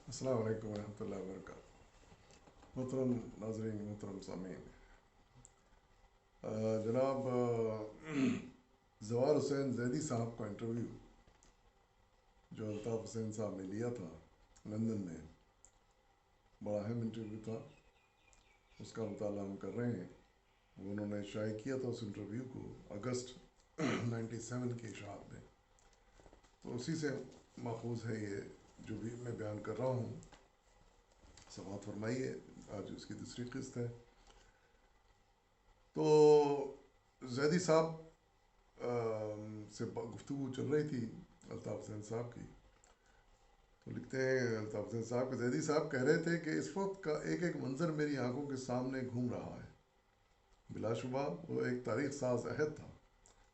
السلام علیکم ورحمۃ اللہ وبرکاتہ۔ محترم ناظرین، محترم سامعین، جناب زوار حسین زیدی صاحب کا انٹرویو جو الطاف حسین صاحب نے لیا تھا لندن میں، بڑا اہم انٹرویو تھا۔ اس کا مطالعہ ہم کر رہے ہیں۔ وہ انہوں نے شائع کیا تھا اس انٹرویو کو اگست 97 کی اشاعت میں، تو اسی سے ماخوذ ہے یہ جو بھی میں بیان کر رہا ہوں۔ سماعت فرمائیے، آج اس کی دوسری قسط ہے۔ تو زیدی صاحب سے گفتگو چل رہی تھی الطاف حسین صاحب کی، تو لکھتے ہیں الطاف حسین صاحب کہ زیدی صاحب کہہ رہے تھے کہ اس وقت کا ایک ایک منظر میری آنکھوں کے سامنے گھوم رہا ہے۔ بلا شبہ وہ ایک تاریخ ساز عہد تھا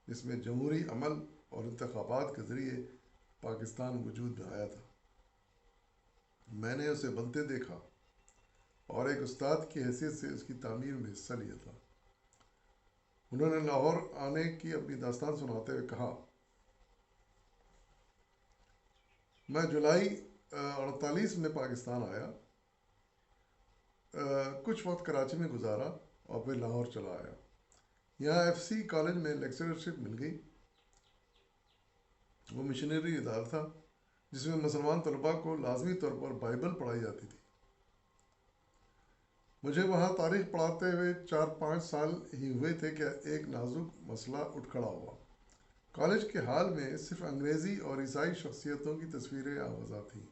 جس میں جمہوری عمل اور انتخابات کے ذریعے پاکستان وجود میں آیا تھا۔ میں نے اسے بنتے دیکھا اور ایک استاد کی حیثیت سے اس کی تعمیر میں حصہ لیا تھا۔ انہوں نے لاہور آنے کی اپنی داستان سناتے ہوئے کہا، میں جولائی 48 میں پاکستان آیا، کچھ وقت کراچی میں گزارا اور پھر لاہور چلا آیا۔ یہاں ایف سی کالج میں لیکچررشپ مل گئی۔ وہ مشنری ادارہ تھا جس میں مسلمان طلباء کو لازمی طور پر بائبل پڑھائی جاتی تھی۔ مجھے وہاں تاریخ پڑھاتے ہوئے 4-5 سال ہی ہوئے تھے کہ ایک نازک مسئلہ اٹھ کھڑا ہوا۔ کالج کے ہال میں صرف انگریزی اور عیسائی شخصیتوں کی تصویریں آویزاں تھیں،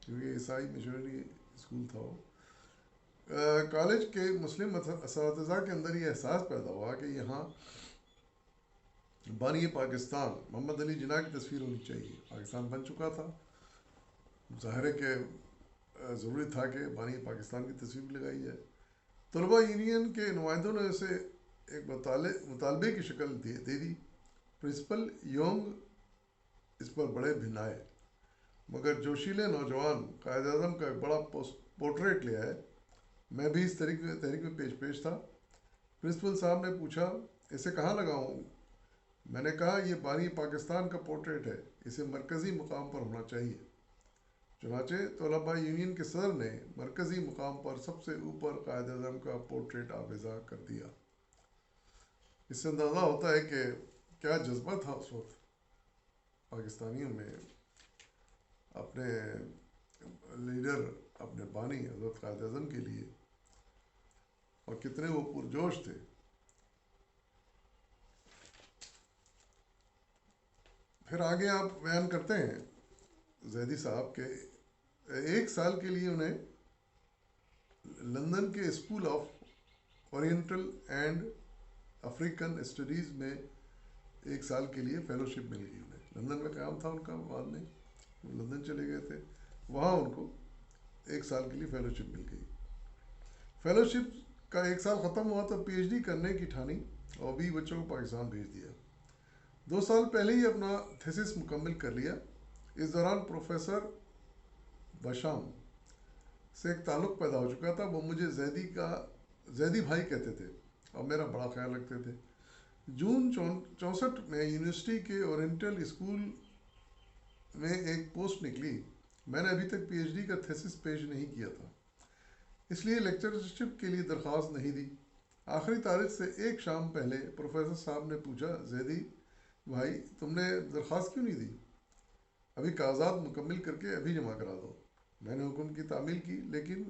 کیونکہ عیسائی مشنری اسکول تھا وہ۔ کالج کے مسلم اساتذہ کے اندر یہ احساس پیدا ہوا کہ یہاں بانی پاکستان محمد علی جناح کی تصویر ہونی چاہیے۔ پاکستان بن چکا تھا، ظاہر ہے کہ ضروری تھا کہ بانی پاکستان کی تصویر لگائی جائے۔ طلبہ یونین کے نمائندوں نے اسے ایک مطالبے کی شکل دے دی۔ پرنسپل یونگ اس پر بڑے بھنائے، مگر جوشیلے نوجوان قائد اعظم کا ایک بڑا پورٹریٹ لے آئے۔ میں بھی اس تحریک میں پیش تھا۔ پرنسپل صاحب نے پوچھا، اسے کہاں لگاؤں؟ میں نے کہا، یہ بانی پاکستان کا پورٹریٹ ہے، اسے مرکزی مقام پر ہونا چاہیے۔ چنانچہ طلباء یونین کے صدر نے مرکزی مقام پر سب سے اوپر قائد اعظم کا پورٹریٹ آویزاں کر دیا۔ اس سے اندازہ ہوتا ہے کہ کیا جذبہ تھا اس وقت پاکستانیوں میں اپنے لیڈر، اپنے بانی حضرت قائد اعظم کے لیے، اور کتنے وہ پرجوش تھے۔ پھر آگے آپ بیان کرتے ہیں زیدی صاحب کے 1 سال کے لیے انہیں لندن کے school of oriental and African studies میں 1 سال کے لیے فیلوشپ مل گئی انہیں۔ لندن میں قیام تھا ان کا، بعد میں لندن چلے گئے تھے، وہاں ان کو 1 سال کے لیے فیلوشپ مل گئی۔ فیلوشپ کا 1 سال ختم ہوا تو پی ایچ ڈی کرنے کی ٹھانی اور بھی بچوں کو پاکستان بھیج دیا۔ 2 سال پہلے ہی اپنا تھیسس مکمل کر لیا۔ اس دوران پروفیسر بشام سے ایک تعلق پیدا ہو چکا تھا۔ وہ مجھے زیدی بھائی کہتے تھے اور میرا بڑا خیال رکھتے تھے۔ جون 64 میں یونیورسٹی کے اورینٹل اسکول میں ایک پوسٹ نکلی۔ میں نے ابھی تک پی ایچ ڈی کا تھیسس پیش نہیں کیا تھا، اس لیے لیکچرشپ کے لیے درخواست نہیں دی۔ آخری تاریخ سے ایک شام پہلے پروفیسر صاحب نے پوچھا، زیدی بھائی تم نے درخواست کیوں نہیں دی؟ ابھی کاغذات مکمل کر کے ابھی جمع کرا دو۔ میں نے حکم کی تعمیل کی، لیکن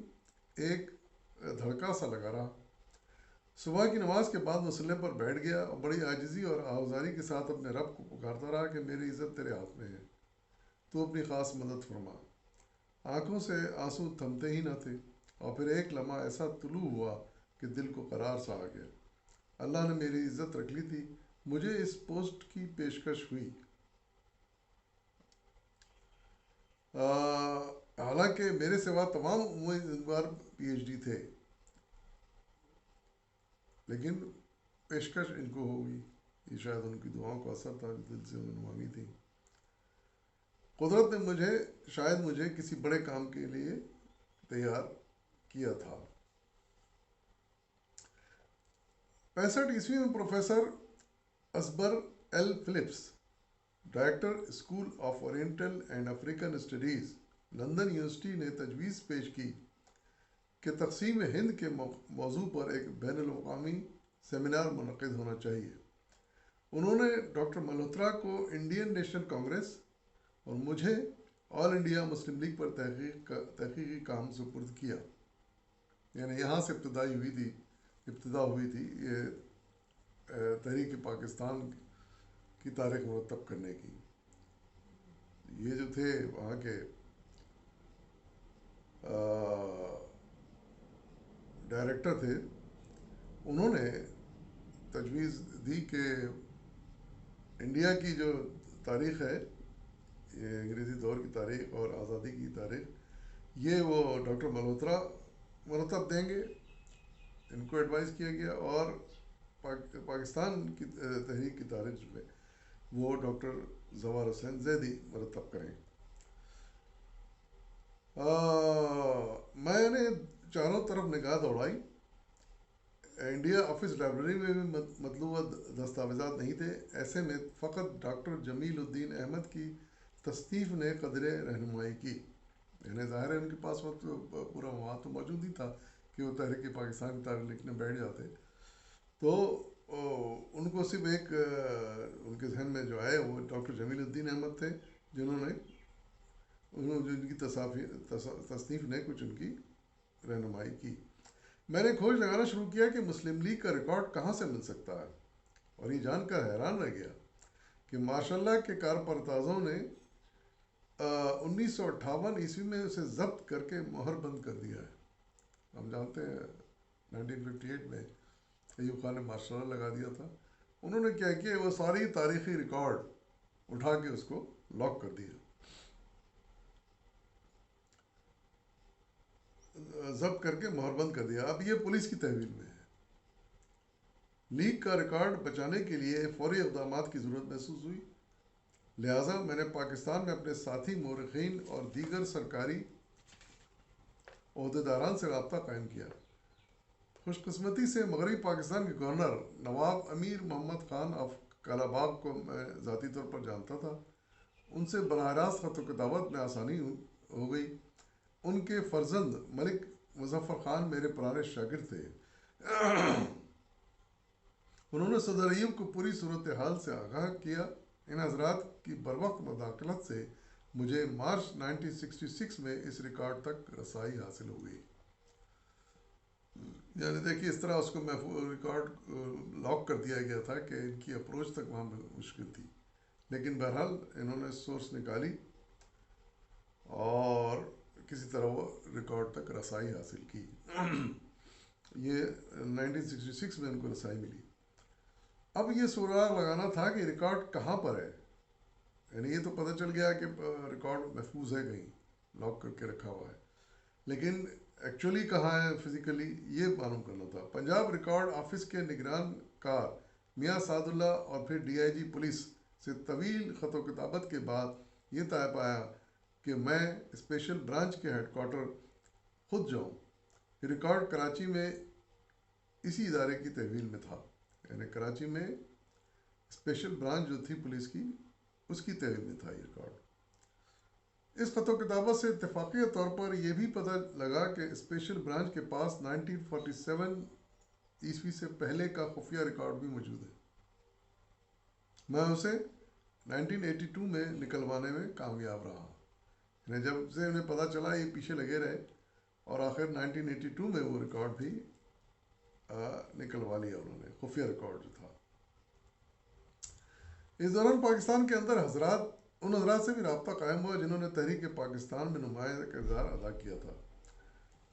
ایک دھڑکا سا لگا رہا۔ صبح کی نماز کے بعد مسلح پر بیٹھ گیا اور بڑی عاجزی اور آہوازاری کے ساتھ اپنے رب کو پکارتا رہا کہ میری عزت تیرے ہاتھ میں ہے، تو اپنی خاص مدد فرما۔ آنکھوں سے آنسو تھمتے ہی نہ تھے، اور پھر ایک لمحہ ایسا طلوع ہوا کہ دل کو قرار سا آ گیا۔ اللہ نے میری عزت رکھ لی تھی، مجھے اس پوسٹ کی پیشکش ہوئی۔ حالانکہ میرے سوا تمام امیدوار پی ایچ ڈی تھے، لیکن پیشکش ان کو ہوگی۔ یہ شاید ان کی دعاؤں کا اثر تھا جو دل سے انہوں نے مانگی تھی۔ قدرت نے شاید مجھے کسی بڑے کام کے لیے تیار کیا تھا۔ 65 میں پروفیسر اصبر L Philips, director school of oriental and African studies, London university نے تجویز پیش کی کہ تقسیم ہند کے موضوع پر ایک بین الاقوامی سیمینار منعقد ہونا چاہیے۔ انہوں نے ڈاکٹر ملہوترا کو انڈین نیشنل کانگریس اور مجھے آل انڈیا مسلم لیگ پر تحقیقی کام سپرد کیا۔ یعنی یہاں سے ابتدا ہوئی تھی یہ تحریک پاکستان کی تاریخ مرتب کرنے کی۔ یہ جو تھے وہاں کے ڈائریکٹر تھے، انہوں نے تجویز دی کہ انڈیا کی جو تاریخ ہے، یہ انگریزی دور کی تاریخ اور آزادی کی تاریخ، یہ وہ ڈاکٹر ملہوترا مرتب دیں گے، ان کو ایڈوائز کیا گیا، اور پاکستان کی تحریک کی تاریخ جو ہے وہ ڈاکٹر زوار حسین زیدی مرتب کریں۔ میں نے چاروں طرف نگاہ دوڑائی۔ انڈیا آفس لائبریری میں بھی مطلوبہ دستاویزات نہیں تھے۔ ایسے میں فقط ڈاکٹر جمیل الدین احمد کی تصنیف نے قدرے رہنمائی کی۔ یعنی ظاہر ہے ان کے پاس وقت پورا مواد تو موجود ہی تھا کہ وہ تحریک پاکستان کی تاریخ لکھنے بیٹھ جاتے، تو ان کو صرف ایک ان کے ذہن میں جو آئے وہ ڈاکٹر جمیل الدین احمد تھے، جن کی تصنیف نے کچھ ان کی رہنمائی کی۔ میں نے کھوج لگانا شروع کیا کہ مسلم لیگ کا ریکارڈ کہاں سے مل سکتا ہے، اور یہ جان کر حیران رہ گیا کہ ماشاء اللہ کے کارپرتازوں نے 1958 عیسوی میں اسے ضبط کر کے مہر بند کر دیا ہے۔ ہم جانتے ہیں 1958 میں ایوب خان نے مارشل لا لگا دیا تھا۔ انہوں نے کیا کیا، وہ ساری تاریخی ریکارڈ اٹھا کے اس کو لاک کر دیا، ضبط کر کے مہر بند کر دیا۔ اب یہ پولیس کی تحویل میں ہے۔ لیگ کا ریکارڈ بچانے کے لیے فوری اقدامات کی ضرورت محسوس ہوئی، لہٰذا میں نے پاکستان میں اپنے ساتھی مورخین اور دیگر سرکاری عہدیداران سے رابطہ قائم کیا۔ خوش قسمتی سے مغربی پاکستان کے governor Nawab Amir Muhammad Khan of Kalabagh کو میں ذاتی طور پر جانتا تھا۔ ان سے براہ راست خط و کتابت میں آسانی ہو گئی۔ ان کے فرزند ملک مظفر خان میرے پرانے شاگرد تھے۔ انہوں نے صدر ایوب کو پوری صورتحال سے آگاہ کیا۔ ان حضرات کی بروقت مداخلت سے مجھے مارچ 1966 میں اس ریکارڈ تک رسائی حاصل ہو گئی۔ یعنی دیکھیے اس طرح اس کو محفوظ ریکارڈ لاک کر دیا گیا تھا کہ ان کی اپروچ تک وہاں مشکل تھی، لیکن بہرحال انہوں نے سورس نکالی اور کسی طرح وہ ریکارڈ تک رسائی حاصل کی۔ یہ 1966 میں ان کو رسائی ملی۔ اب یہ سراغ لگانا تھا کہ ریکارڈ کہاں پر ہے۔ یعنی یہ تو پتہ چل گیا کہ ریکارڈ محفوظ ہے، کہیں لاک کر کے رکھا ہوا ہے، لیکن ایکچولی کہاں ہے فزیکلی، یہ معلوم کرنا تھا۔ پنجاب ریکارڈ آفس کے نگران کار میاں سعد اللہ اور پھر DIG پولیس سے طویل خط و کتابت کے بعد یہ طے پایا کہ میں اسپیشل برانچ کے ہیڈ کوارٹر خود جاؤں۔ ریکارڈ کراچی میں اسی ادارے کی تحویل میں تھا، یعنی کراچی میں اسپیشل برانچ جو تھی پولیس کی، اس کی تحویل میں تھا یہ ریکارڈ۔ اس خط و کتابت سے اتفاقی طور پر یہ بھی پتہ لگا کہ اسپیشل برانچ کے پاس 1947 عیسوی سے پہلے کا خفیہ ریکارڈ بھی موجود ہے۔ میں اسے 1982 میں نکلوانے میں کامیاب رہا۔ یعنی جب سے انہیں پتہ چلا یہ پیچھے لگے رہے، اور آخر 1982 میں وہ ریکارڈ بھی نکلوا لیا انہوں نے، خفیہ ریکارڈ جو تھا۔ اس دوران پاکستان کے اندر ان حضرات سے بھی رابطہ قائم ہوا جنہوں نے تحریک پاکستان میں نمایاں کردار ادا کیا تھا۔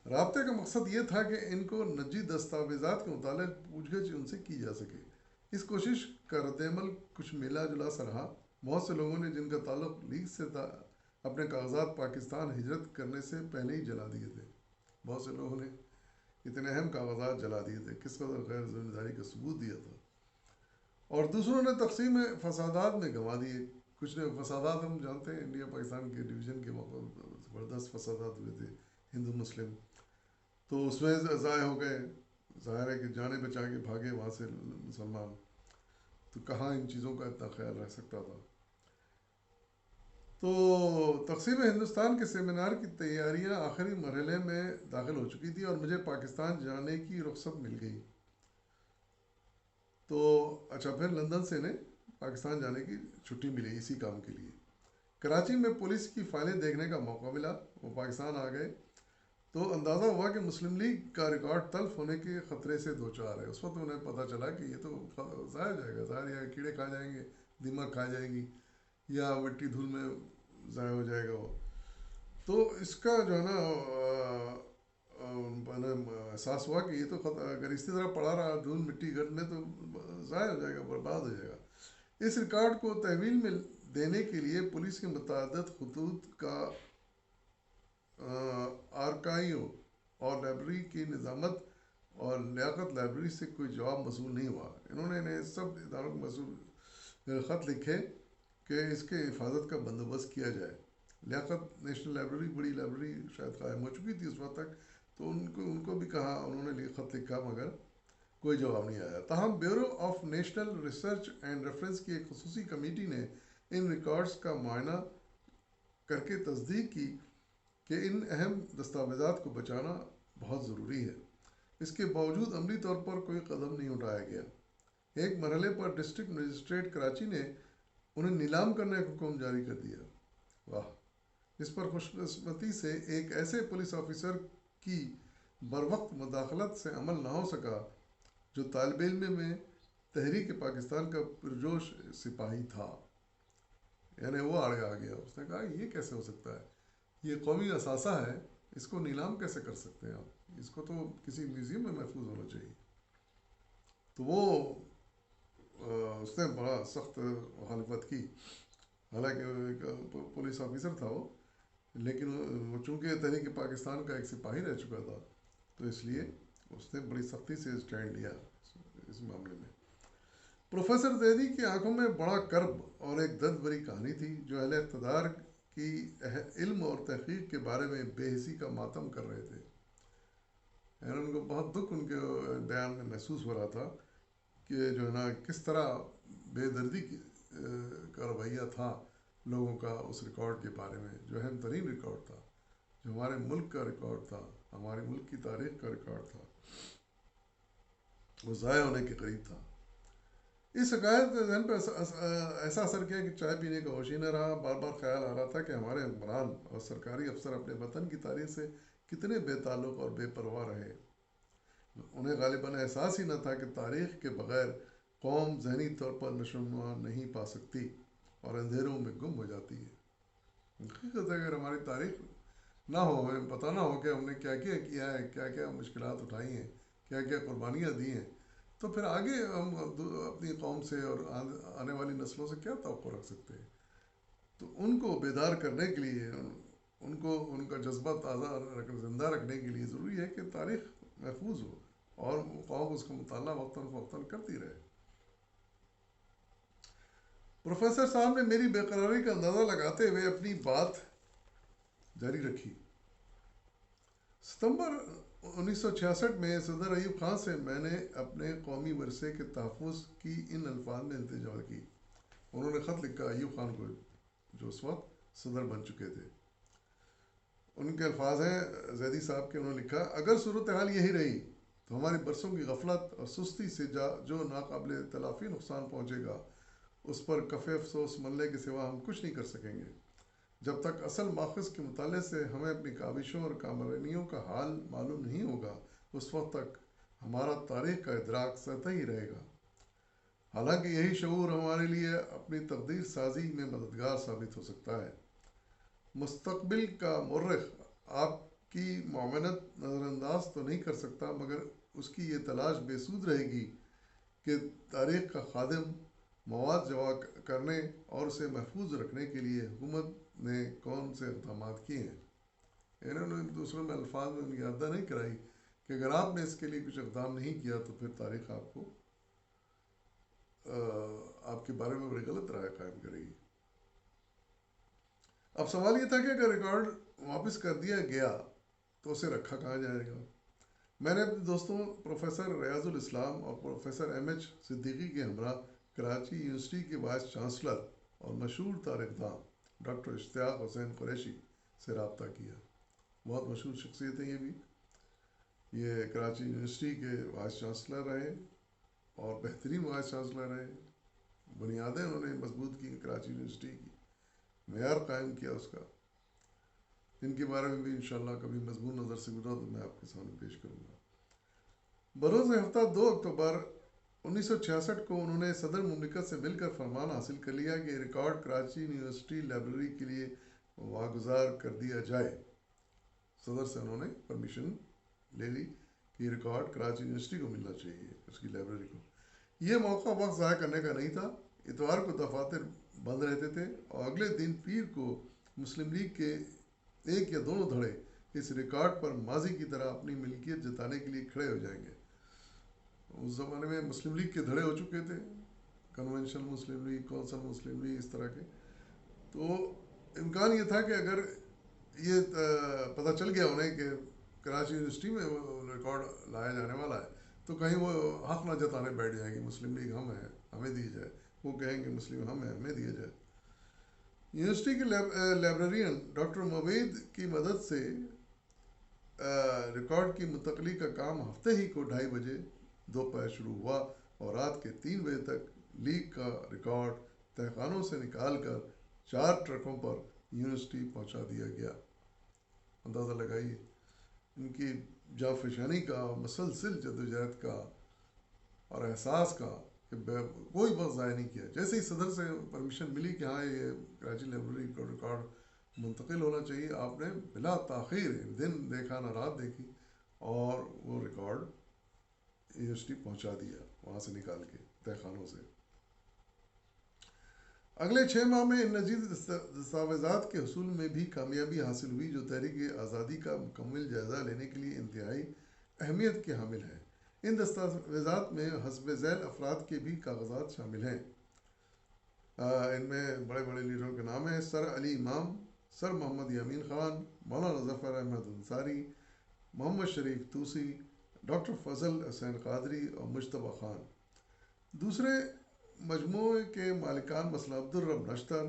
رابطے کا مقصد یہ تھا کہ ان کو نجی دستاویزات کے متعلق پوچھ گچھ ان سے کی جا سکے۔ اس کوشش کا رد عمل کچھ ملا جلا سا رہا۔ بہت سے لوگوں نے جن کا تعلق لیگ سے تھا اپنے کاغذات پاکستان ہجرت کرنے سے پہلے ہی جلا دیے تھے۔ بہت سے لوگوں نے اتنے اہم کاغذات جلا دیے تھے، کس قدر غیر ذمہ داری کا ثبوت دیا تھا، اور دوسروں نے تقسیم فسادات میں گنوا دیے۔ کچھ نے فسادات، ہم جانتے ہیں انڈیا پاکستان کے ڈویژن کے موقع زبردست فسادات ہوئے تھے ہندو مسلم، تو اس میں ضائع ہو گئے۔ ظاہر ہے کہ جانیں بچا کے بھاگے وہاں سے مسلمان، تو کہاں ان چیزوں کا اتنا خیال رہ سکتا تھا۔ تو تقسیم ہندوستان کے سیمینار کی تیاریاں آخری مرحلے میں داخل ہو چکی تھی اور مجھے پاکستان جانے کی رخصت مل گئی. تو اچھا پھر لندن سے انہیں پاکستان جانے کی چھٹی ملی اسی کام کے لیے. کراچی میں پولیس کی فائلیں دیکھنے کا موقع ملا. وہ پاکستان آ گئے تو اندازہ ہوا کہ مسلم لیگ کا ریکارڈ تلف ہونے کے خطرے سے دوچار ہے. اس وقت انہیں پتہ چلا کہ یہ تو ضائع ہو جائے گا، ظاہر یا کیڑے کھا جائیں گے، دماغ کھا جائیں گی، یا مٹی دھول میں ضائع ہو جائے گا وہ. تو اس کا جو ہے نا احساس ہوا کہ یہ تو اگر اسی طرح پڑا رہا دھول مٹی گھر میں تو ضائع ہو جائے گا، برباد ہو جائے گا. اس ریکارڈ کو تحویل میں دینے کے لیے پولیس کے متعدد خطوط کا آرکائیو اور لائبریری کی نظامت اور لیاقت لائبریری سے کوئی جواب موصول نہیں ہوا. انہوں نے سب اداروں کو موصول خط لکھے کہ اس کے حفاظت کا بندوبست کیا جائے. لیاقت نیشنل لائبریری بڑی لائبریری شاید قائم ہو چکی تھی اس وقت تک، تو ان کو بھی کہا، انہوں نے خط لکھا مگر کوئی جواب نہیں آیا. تاہم bureau of national research and reference کی ایک خصوصی کمیٹی نے ان ریکارڈز کا معائنہ کر کے تصدیق کی کہ ان اہم دستاویزات کو بچانا بہت ضروری ہے. اس کے باوجود عملی طور پر کوئی قدم نہیں اٹھایا گیا. ایک مرحلے پر ڈسٹرکٹ مجسٹریٹ کراچی نے انہیں نیلام کرنے کا حکم جاری کر دیا. واہ! اس پر خوش قسمتی سے ایک ایسے پولیس آفیسر کی بروقت مداخلت سے عمل نہ ہو سکا جو طالب علم میں تحریک پاکستان کا پرجوش سپاہی تھا. یعنی وہ آگے آ گیا. اس نے کہا یہ کیسے ہو سکتا ہے، یہ قومی اثاثہ ہے، اس کو نیلام کیسے کر سکتے ہیں آپ، اس کو تو کسی میوزیم میں محفوظ ہونا چاہیے. تو وہ اس نے بڑا سخت مخالفت کی. حالانکہ پولیس آفیسر تھا وہ، لیکن وہ چونکہ تحریک پاکستان کا ایک سپاہی رہ چکا تھا تو اس لیے اس نے بڑی سختی سے اسٹینڈ لیا اس معاملے میں. پروفیسر زیدی کی آنکھوں میں بڑا کرب اور ایک درد بھری کہانی تھی جو اہل اقتدار کی علم اور تحقیق کے بارے میں بے حسی کا ماتم کر رہے تھے. یعنی ان کو بہت دکھ ان کے بیان میں محسوس ہو رہا تھا کہ جو ہے نا کس طرح بے دردی کا رویہ تھا لوگوں کا اس ریکارڈ کے بارے میں، جو اہم ترین ریکارڈ تھا، جو ہمارے ملک کا ریکارڈ تھا، ہمارے ملک کی تاریخ کا ریکارڈ تھا، وہ ضائع ہونے کے قریب تھا. اس حکایت نے ذہن پہ ایسا اثر کیا کہ چائے پینے کا ہوش ہی نہ رہا. بار بار خیال آ رہا تھا کہ ہمارے حکمران اور سرکاری افسر اپنے وطن کی تاریخ سے کتنے بے تعلق اور بے پرواہ رہے. انہیں غالباً احساس ہی نہ تھا کہ تاریخ کے بغیر قوم ذہنی طور پر نشوونما نہیں پا سکتی اور اندھیروں میں گم ہو جاتی ہے. حقیقت ہے اگر ہماری تاریخ نہ ہو، ہمیں پتہ نہ ہو کہ ہم نے کیا کیا کیا ہے، کیا کیا مشکلات اٹھائی ہیں، کیا کیا قربانیاں دی ہیں، تو پھر آگے ہم اپنی قوم سے اور آنے والی نسلوں سے کیا توقع رکھ سکتے ہیں. تو ان کو بیدار کرنے کے لیے، ان کو ان کا جذبہ تازہ زندہ رکھنے کے لیے ضروری ہے کہ تاریخ محفوظ ہو اور قوم اس کا مطالعہ وقتاً فوقتاً کرتی رہے. پروفیسر صاحب نے میری بے قراری کا اندازہ لگاتے ہوئے اپنی بات جاری رکھی. ستمبر 1966 میں صدر ایوب خان سے میں نے اپنے قومی ورثے کے تحفظ کی ان الفاظ میں التجا کی. انہوں نے خط لکھا ایوب خان کو جو اس وقت صدر بن چکے تھے. ان کے الفاظ ہیں زیدی صاحب کے. انہوں نے لکھا اگر صورتحال یہی رہی تو ہماری برسوں کی غفلت اور سستی سے جو ناقابل تلافی نقصان پہنچے گا اس پر کف افسوس ملنے کے سوا ہم کچھ نہیں کر سکیں گے. جب تک اصل ماخذ کے مطالعے سے ہمیں اپنی کاوشوں اور کامرانیوں کا حال معلوم نہیں ہوگا اس وقت تک ہمارا تاریخ کا ادراک سطحی رہے گا. حالانکہ یہی شعور ہمارے لیے اپنی تقدیر سازی میں مددگار ثابت ہو سکتا ہے. مستقبل کا مورخ آپ کی معاونت نظر انداز تو نہیں کر سکتا، مگر اس کی یہ تلاش بے سود رہے گی کہ تاریخ کا خادم مواد جمع کرنے اور اسے محفوظ رکھنے کے لیے حکومت نے کون سے اقدامات کیے ہیں. انہوں نے دوسروں میں الفاظ میں یاددہ نہیں کرائی کہ اگر آپ نے اس کے لیے کچھ اقدام نہیں کیا تو پھر تاریخ آپ کو آپ کے بارے میں بڑی غلط رائے قائم کرے گی. اب سوال یہ تھا کہ اگر ریکارڈ واپس کر دیا گیا تو اسے رکھا کہاں جائے گا. میں نے اپنے دوستوں پروفیسر ریاض الاسلام اور پروفیسر ایم ایچ صدیقی کے ہمراہ کراچی یونیورسٹی کے وائس چانسلر اور مشہور تاریخ داں ڈاکٹر اشتیاق حسین قریشی سے رابطہ کیا. بہت مشہور شخصیت ہیں یہ بھی. یہ کراچی یونیورسٹی کے وائس چانسلر رہے اور بہترین وائس چانسلر رہے. بنیادیں انہوں نے مضبوط کی کراچی یونیورسٹی کی, معیار قائم کیا اس کا. ان کے بارے میں بھی انشاءاللہ کبھی مضمون نظر سے گزرا تو میں آپ کے سامنے پیش کروں گا. بروز ہفتہ 2 اکتوبر 1966 کو انہوں نے صدر مملکت سے مل کر فرمان حاصل کر لیا کہ ریکارڈ کراچی یونیورسٹی لائبریری کے لیے واگزار کر دیا جائے. صدر سے انہوں نے پرمیشن لے لی کہ ریکارڈ کراچی یونیورسٹی کو ملنا چاہیے, اس کی لائبریری کو. یہ موقع وقت ضائع کرنے کا نہیں تھا. اتوار کو دفاتر بند رہتے تھے اور اگلے دن پیر کو مسلم لیگ کے ایک یا دونوں دھڑے اس ریکارڈ پر ماضی کی طرح اپنی ملکیت جتانے کے لیے کھڑے ہو جائیں گے. اس زمانے میں مسلم لیگ کے دھڑے ہو چکے تھے, کنونشن مسلم لیگ, کونسل مسلم لیگ, اس طرح کے. تو امکان یہ تھا کہ اگر یہ پتہ چل گیا انہیں کہ کراچی یونیورسٹی میں ریکارڈ لایا جانے والا ہے تو کہیں وہ حق نہ جتانے بیٹھ جائیں گے مسلم لیگ ہم ہیں ہمیں دی جائے, وہ کہیں گے مسلم ہم ہیں ہمیں دیا جائے. یونیورسٹی کے لائبریرین ڈاکٹر مبید کی مدد سے ریکارڈ کی منتقلی کا کام ہفتے ہی کو 2:30 بجے دوپہر شروع ہوا اور رات کے 3 بجے تک لیگ کا ریکارڈ تہخانوں سے نکال کر 4 ٹرکوں پر یونیورسٹی پہنچا دیا گیا. اندازہ لگائیے ان کی جانفشانی کا, مسلسل جدوجہد کا اور احساس کا کہ کوئی وقت ضائع نہیں کیا. جیسے ہی صدر سے پرمیشن ملی کہ ہاں یہ کراچی لائبریری کا ریکارڈ منتقل ہونا چاہیے, آپ نے بلا تاخیر دن دیکھا نہ رات دیکھی اور وہ ریکارڈ یونیورسٹی پہنچا دیا وہاں سے نکال کے تہخانوں سے. اگلے 6 ماہ میں ان مزید دستاویزات کے حصول میں بھی کامیابی حاصل ہوئی جو تحریک آزادی کا مکمل جائزہ لینے کے لیے انتہائی اہمیت کے حامل ہیں. ان دستاویزات میں حسب ذیل افراد کے بھی کاغذات شامل ہیں. ان میں بڑے بڑے لیڈروں کے نام ہیں: سر علی امام, سر محمد یامین خان, مولانا ظفر احمد انصاری, محمد شریف توسی, ڈاکٹر فضل حسین قادری اور مجتبیٰ خان. دوسرے مجموعے کے مالکان مثلا عبدالرب نشتر,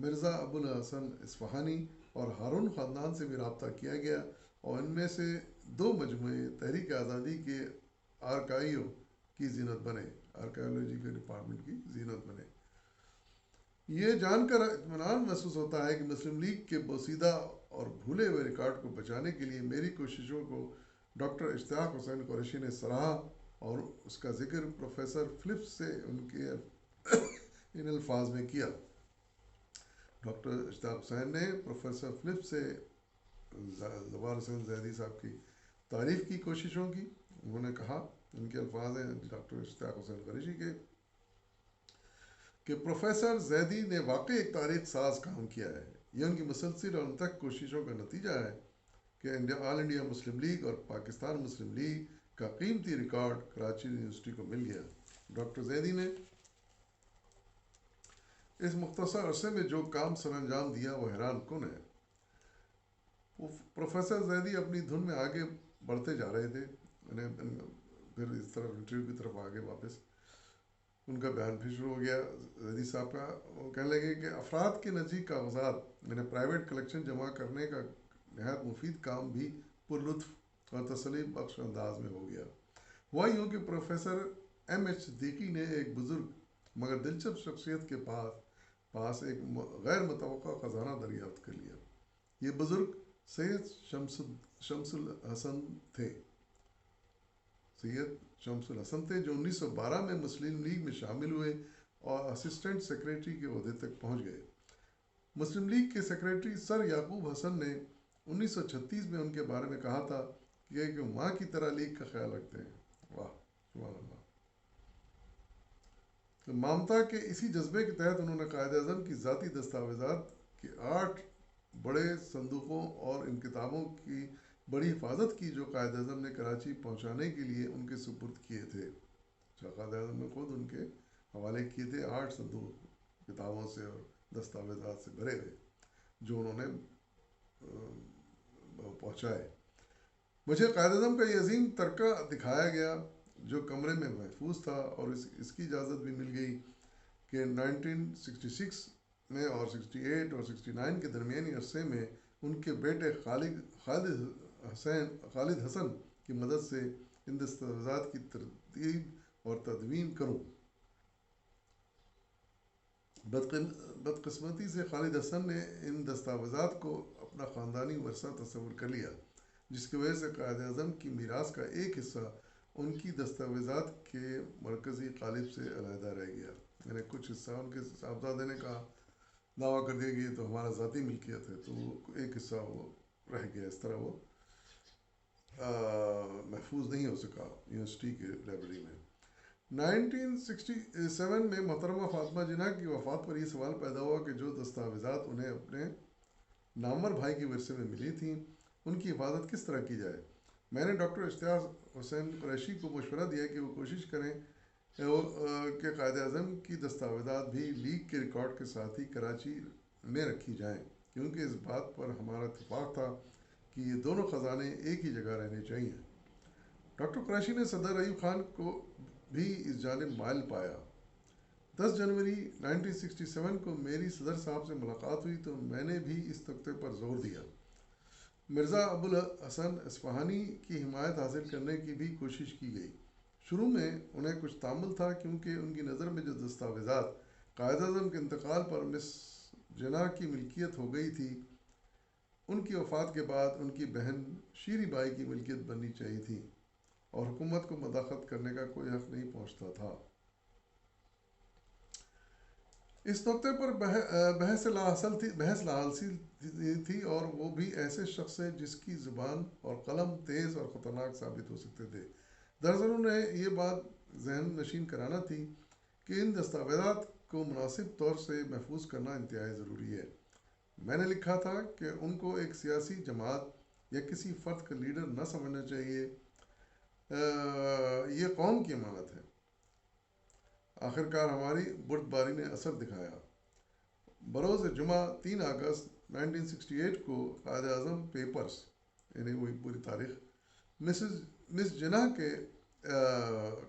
مرزا ابوالحسن اصفہانی اور ہارون خاندان سے بھی رابطہ کیا گیا اور ان میں سے 2 مجموعے تحریک آزادی کے آرکائیو کی زینت بنے, آرکائیولوجی کے ڈپارٹمنٹ کی زینت بنے. یہ جان کر اطمینان محسوس ہوتا ہے کہ مسلم لیگ کے بوسیدہ اور بھولے ہوئے ریکارڈ کو بچانے کے لیے میری کوششوں کو ڈاکٹر اشتیاق حسین قریشی نے سراہا اور اس کا ذکر پروفیسر فلپس سے ان کے ان الفاظ میں کیا. ڈاکٹر اشتیاق حسین نے پروفیسر فلپس سے زوار حسین زیدی صاحب کی تعریف کی کوششوں کی. انہوں نے کہا, ان کے الفاظ ہیں ڈاکٹر اشتیاق حسین قریشی کے, کہ پروفیسر زیدی نے واقعی ایک تاریخ ساز کام کیا ہے. یہ ان کی مسلسل اور انتھک کوششوں کا نتیجہ ہے کہ آل انڈیا مسلم لیگ اور پاکستان مسلم لیگ کا قیمتی ریکارڈ کراچی یونیورسٹی کو مل گیا. ڈاکٹر زیدی نے اس مختصر عرصے میں جو کام سر انجام دیا وہ حیران کن ہے. پروفیسر زیدی اپنی دھن میں آگے بڑھتے جا رہے تھے. پھر اس طرف انٹرویو کی طرف آگے واپس ان کا بیان بھی شروع ہو گیا زیدی صاحب کا. وہ کہنے لگے کہ افراد کے نزدیک کاغذات پرائیویٹ کلیکشن جمع کرنے کا نہایت مفید کام بھی پر لطف اور تسلی بخش انداز میں ہو گیا. ہوا یوں کہ پروفیسر ایم ایچ صدیقی نے ایک بزرگ مگر دلچسپ شخصیت کے پاس ایک غیر متوقع خزانہ دریافت کر لیا. یہ بزرگ سید شمس الحسن تھے. جو 1912 میں مسلم لیگ میں شامل ہوئے اور اسسٹنٹ سیکریٹری کے عہدے تک پہنچ گئے. مسلم لیگ کے سیکریٹری سر یعقوب حسن نے 1936 میں ان کے بارے میں کہا تھا کہ ماں کی طرح لیگ کا خیال رکھتے ہیں. واہ سبحان اللہ. تو مامتا کے اسی جذبے کے تحت انہوں نے قائد اعظم کی ذاتی دستاویزات کے 8 بڑے صندوقوں اور ان کتابوں کی بڑی حفاظت کی جو قائد اعظم نے کراچی پہنچانے کے لیے ان کے سپرد کیے تھے. قائد اعظم نے خود ان کے حوالے کیے تھے 8 صندوق کتابوں سے اور دستاویزات سے بھرے ہوئے جو انہوں نے پہنچائے. مجھے قائد اعظم کا یہ عظیم ترکہ دکھایا گیا جو کمرے میں محفوظ تھا اور اس کی اجازت بھی مل گئی کہ 1966 میں اور 68 اور 69 کے درمیانی عرصے میں ان کے بیٹے خالد حسن کی مدد سے ان دستاویزات کی ترتیب اور تدوین کروں۔ بدقسمتی سے خالد حسن نے ان دستاویزات کو اپنا خاندانی ورثہ تصور کر لیا، جس کی وجہ سے قائد اعظم کی میراث کا ایک حصہ ان کی دستاویزات کے مرکزی قالب سے علیحدہ رہ گیا۔ یعنی کچھ حصہ ان کے صاحبزادے نے کہا، دعویٰ کر دیا کہ یہ تو ہمارا ذاتی ملکیت ہے، تو وہ ایک حصہ وہ رہ گیا، اس طرح وہ محفوظ نہیں ہو سکا یونیورسٹی کے لائبریری میں۔ 1967 میں محترمہ فاطمہ جناح کی وفات پر یہ سوال پیدا ہوا کہ جو دستاویزات انہیں اپنے نامور بھائی کے ورثے میں ملی تھیں، ان کی حفاظت کس طرح کی جائے۔ میں نے ڈاکٹر اشتیاق حسین قریشی کو مشورہ دیا کہ وہ کوشش کریں کہ قائد اعظم کی دستاویزات بھی لیگ کے ریکارڈ کے ساتھ ہی کراچی میں رکھی جائیں، کیونکہ اس بات پر ہمارا اتفاق تھا کہ یہ دونوں خزانے ایک ہی جگہ رہنے چاہیے۔ ڈاکٹر قریشی نے صدر ایوب خان کو بھی اس جانب مائل پایا۔ 10 جنوری 1967 کو میری صدر صاحب سے ملاقات ہوئی تو میں نے بھی اس نقطے پر زور دیا۔ مرزا ابوالحسن اصفہانی کی حمایت حاصل کرنے کی بھی کوشش کی گئی۔ شروع میں انہیں کچھ تعمل تھا، کیونکہ ان کی نظر میں جو دستاویزات قائد اعظم کے انتقال پر مس جناح کی ملکیت ہو گئی تھی، ان کی وفات کے بعد ان کی بہن شیری بائی کی ملکیت بننی چاہیے تھی، اور حکومت کو مداخلت کرنے کا کوئی حق نہیں پہنچتا تھا۔ اس نقطے پر بحث لاحاصل تھی، اور وہ بھی ایسے شخص سے جس کی زبان اور قلم تیز اور خطرناک ثابت ہو سکتے تھے۔ دراصل انہیں یہ بات ذہن نشین کرانا تھی کہ ان دستاویزات کو مناسب طور سے محفوظ کرنا انتہائی ضروری ہے۔ میں نے لکھا تھا کہ ان کو ایک سیاسی جماعت یا کسی فرد کا لیڈر نہ سمجھنا چاہیے، یہ قوم کی امانت ہے۔ آخرکار ہماری بردباری نے اثر دکھایا۔ بروز جمعہ 3 اگست 1968 کو قائد اعظم پیپرز، یعنی وہی پوری تاریخ، مس جناح کے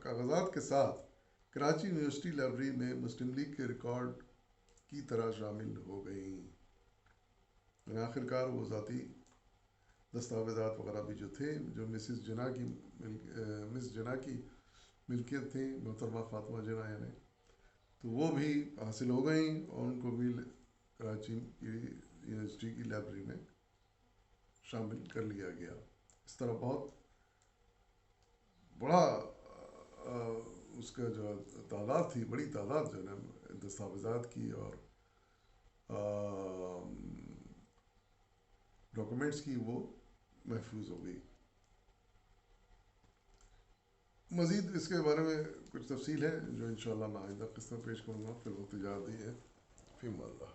کاغذات کے ساتھ کراچی یونیورسٹی لائبریری میں مسلم لیگ کے ریکارڈ کی طرح شامل ہو گئیں۔ آخرکار وہ ذاتی دستاویزات وغیرہ بھی جو تھے، جو مس جناح کی ملکیت تھیں، محترمہ فاطمہ جناح یعنی، تو وہ بھی حاصل ہو گئیں، اور ان کو بھی کراچی کی یونیورسٹی کی لائبریری میں شامل کر لیا گیا۔ اس طرح بہت بڑا اس کا جو تعداد تھی، بڑی تعداد جو ہے دستاویزات کی اور ڈاکومنٹس کی، وہ محفوظ ہو گئی۔ مزید اس کے بارے میں کچھ تفصیل ہے جو انشاءاللہ میں آئندہ قسط میں پیش کروں گا۔ فی الوقت اجازت دی ہے، فی امان اللہ۔